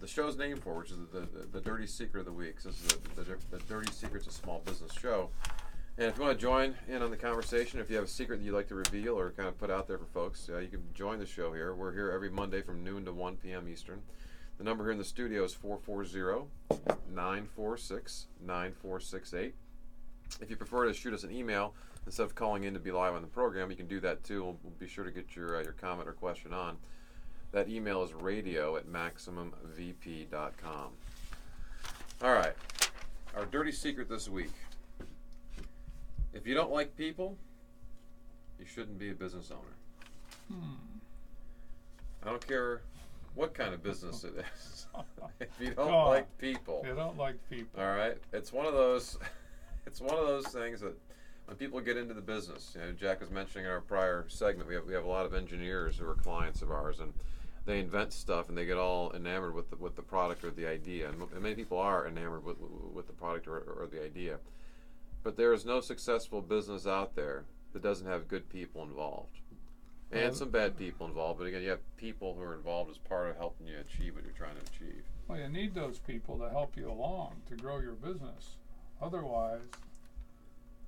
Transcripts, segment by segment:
show's named for, which is the dirty secret of the week. So this is the Dirty Secrets of Small Business show. And if you want to join in on the conversation, if you have a secret that you'd like to reveal or kind of put out there for folks, you can join the show here. We're here every Monday from noon to 1 p.m. Eastern. The number here in the studio is 440-946-9468. If you prefer to shoot us an email instead of calling in to be live on the program, you can do that too. We'll be sure to get your comment or question on. That email is radio@maximumvp.com. All right, our dirty secret this week. If you don't like people, you shouldn't be a business owner. I don't care what kind of business it is. If you don't like people. You don't like people. All right, it's one of those things that when people get into the business, Jack was mentioning in our prior segment, we have a lot of engineers who are clients of ours, and they invent stuff and they get all enamored with the product or the idea, and many people are enamored with the product or the idea. But there is no successful business out there that doesn't have good people involved. And some bad people involved, but again, you have people who are involved as part of helping you achieve what you're trying to achieve. Well, you need those people to help you along, to grow your business. Otherwise,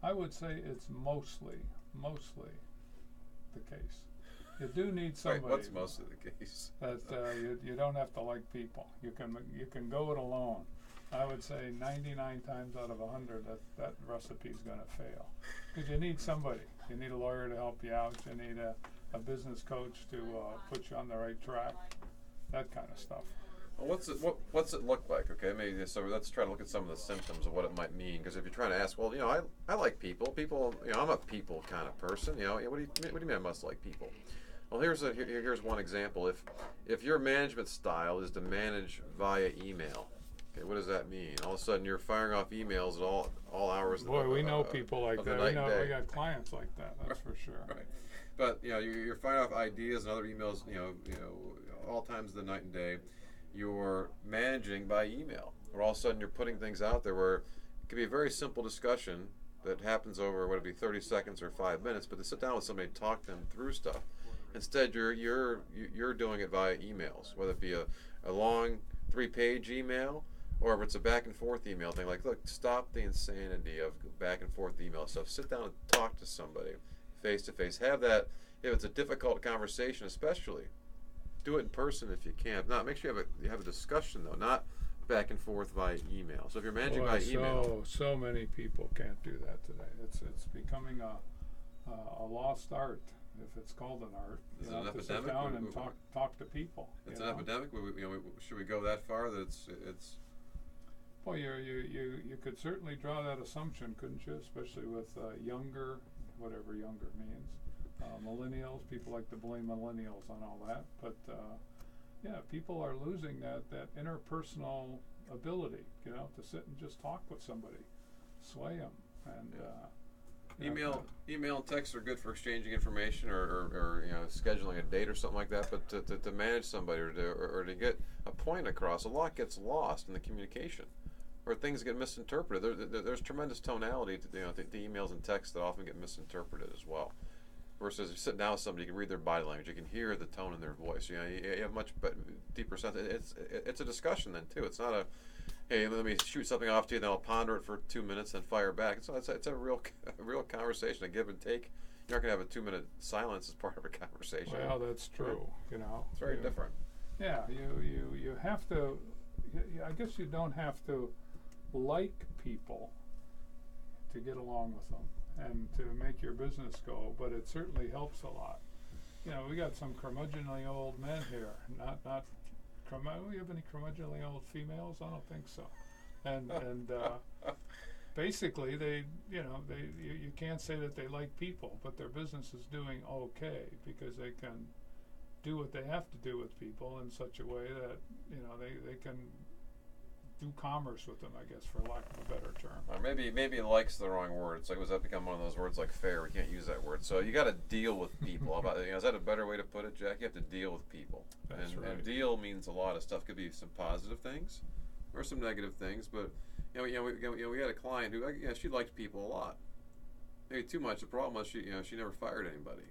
I would say it's mostly the case. You do need somebody. Right, what's mostly the case? That you don't have to like people. You can go it alone. I would say 99 times out of 100 that recipe is going to fail, because you need somebody. You need a lawyer to help you out. You need a business coach to put you on the right track. That kind of stuff. Well, what's it look like? Okay, maybe so. Let's try to look at some of the symptoms of what it might mean. Because if you're trying to ask, well, I like people. People, I'm a people kind of person. What do you mean I must like people? Well, here's one example. If your management style is to manage via email. Okay, what does that mean? All of a sudden, you're firing off emails at all hours. Boy, we know people like that. We got clients like that. That's for sure. Right, but you're firing off ideas and other emails. All times of the night and day. You're managing by email, or all of a sudden you're putting things out there where it could be a very simple discussion that happens over 30 seconds or 5 minutes, but to sit down with somebody and talk them through stuff. Instead, you're doing it via emails, whether it be a long 3-page email, or if it's a back and forth email thing. Like, look, stop the insanity of back and forth email stuff. Sit down and talk to somebody face to face. Have that. If it's a difficult conversation, especially, do it in person if you can. Now, make sure you have a discussion though, not back and forth via email. So if you're managing by email, so many people can't do that today. It's becoming a lost art. If it's called an art, you have to sit down and talk to people. It's an epidemic. Should we go that far? That it's. Well, you could certainly draw that assumption, couldn't you? Especially with younger, whatever younger means. Millennials, people like to blame millennials on all that, but people are losing that interpersonal ability, to sit and just talk with somebody, sway them, and email and text are good for exchanging information or scheduling a date or something like that. But to manage somebody or to get a point across, a lot gets lost in the communication, or things get misinterpreted. There's tremendous tonality to the emails and texts that often get misinterpreted as well. Versus if you sit down with somebody, you can read their body language, you can hear the tone in their voice. You have much deeper sense. It's a discussion then too. It's not a, hey, let me shoot something off to you, then I'll ponder it for 2 minutes and fire back. It's a real conversation, a give and take. You're not gonna have a 2-minute silence as part of a conversation. Well, that's true. It's very different. Yeah, you have to. I guess you don't have to like people to get along with them and to make your business go, but it certainly helps a lot. We got some curmudgeonly old men here. Not we have any curmudgeonly old females? I don't think so. And basically you can't say that they like people, but their business is doing okay because they can do what they have to do with people in such a way that they can do commerce with them, I guess, for lack of a better term. Or maybe like's the wrong word. It's like, was that become one of those words like fair? We can't use that word. So you got to deal with people. Is that a better way to put it, Jack? You have to deal with people. That's right. And deal means a lot of stuff. Could be some positive things, or some negative things. But we had a client who she liked people a lot. Maybe too much. The problem was she never fired anybody.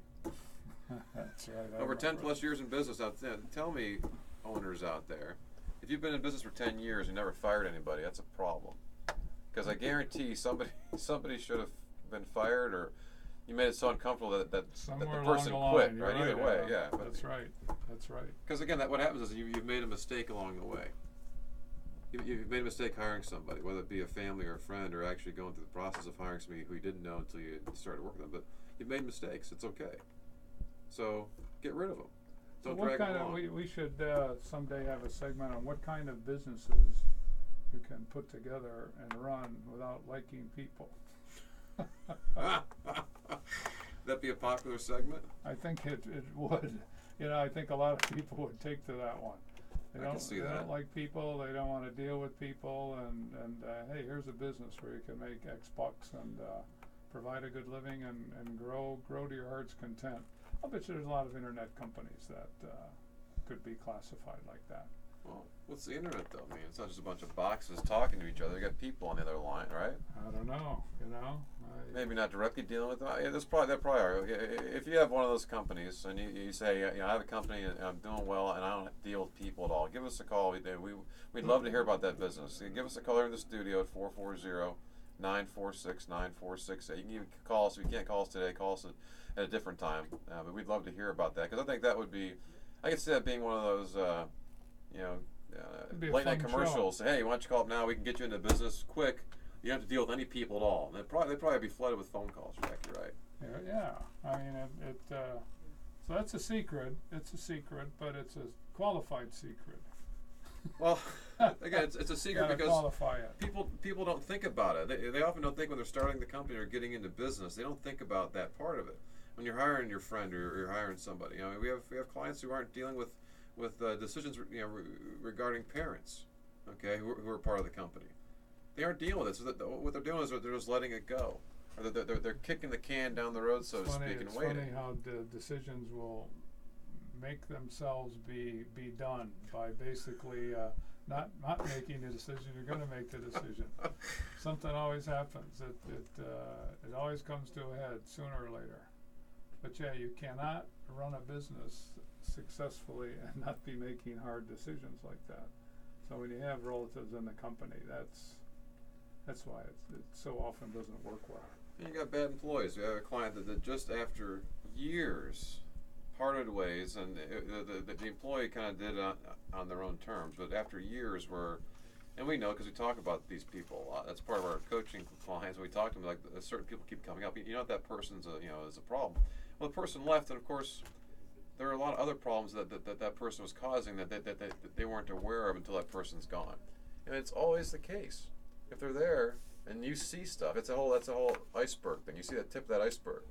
That's right. Over 10 plus years in business. Now, tell me, owners out there, if you've been in business for 10 years and never fired anybody, that's a problem. Because I guarantee somebody should have been fired, or you made it so uncomfortable that the person quit. Right? Either way, yeah. That's right. That's right. Because again, what happens is you've made a mistake along the way. You've made a mistake hiring somebody, whether it be a family or a friend, or actually going through the process of hiring somebody who you didn't know until you started working with them. But you've made mistakes. It's okay. So get rid of them. Don't so what drag kind them of along. we should someday have a segment on what kind of businesses you can put together and run without liking people. That'd be a popular segment. I think it would. I think a lot of people would take to that one. They I can see they that. don't like people. They don't want to deal with people. And hey, here's a business where you can make X bucks and provide a good living and grow to your heart's content. I'll bet you there's a lot of internet companies that could be classified like that. Well, what's the internet though? I mean, it's not just a bunch of boxes talking to each other. You got people on the other line, right? I don't know. Maybe not directly dealing with them. Yeah, that probably are. If you have one of those companies and you say, I have a company and I'm doing well and I don't deal with people at all, give us a call. We'd love to hear about that business. Give us a call here in the studio at 440-946-9468. You can even call us. If you can't call us today, call us at a different time. But we'd love to hear about that, because I think that would be, I could see that being one of those, late night commercials. Show. Hey, why don't you call up now? We can get you into business quick. You don't have to deal with any people at all. And they'd probably be flooded with phone calls, Jack. You're right. Yeah. I mean, so that's a secret. It's a secret, but it's a qualified secret. Well, again, it's a secret because people don't think about it. They often don't think when they're starting the company or getting into business. They don't think about that part of it. When you're hiring your friend or you're hiring somebody, we have clients who aren't dealing with decisions regarding parents, okay, who are part of the company. They aren't dealing with it. So what they're doing is they're just letting it go, or they're kicking the can down the road, so to speak, and waiting. It's funny how the decisions will make themselves be done by basically not making the decision. You're going to make the decision. Something always happens. It always comes to a head sooner or later. But yeah, you cannot run a business successfully and not be making hard decisions like that. So when you have relatives in the company, that's why it so often doesn't work well. And you got bad employees. We have a client that just after years parted ways, and the employee kind of did it on their own terms, but after years and we know because we talk about these people a lot. That's part of our coaching clients. When we talk to them, like certain people keep coming up. You know that person's is a problem. Well, the person left, and of course, there are a lot of other problems that person was causing that they weren't aware of until that person's gone. And it's always the case. If they're there and you see stuff, that's a whole iceberg thing. You see the tip of that iceberg.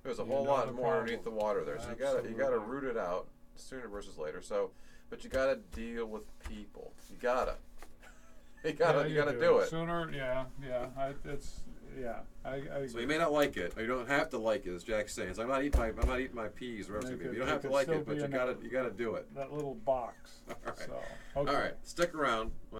There's a whole lot more underneath the water there. So you gotta root it out sooner versus later. So, but you gotta deal with people. You gotta do it sooner. I agree. So you may not like it, or you don't have to like it, as Jack's saying. So I'm not eating my peas, or whatever it's gonna be. You don't have to like it, but you gotta do it. That little box. All right. So, okay. All right. Stick around.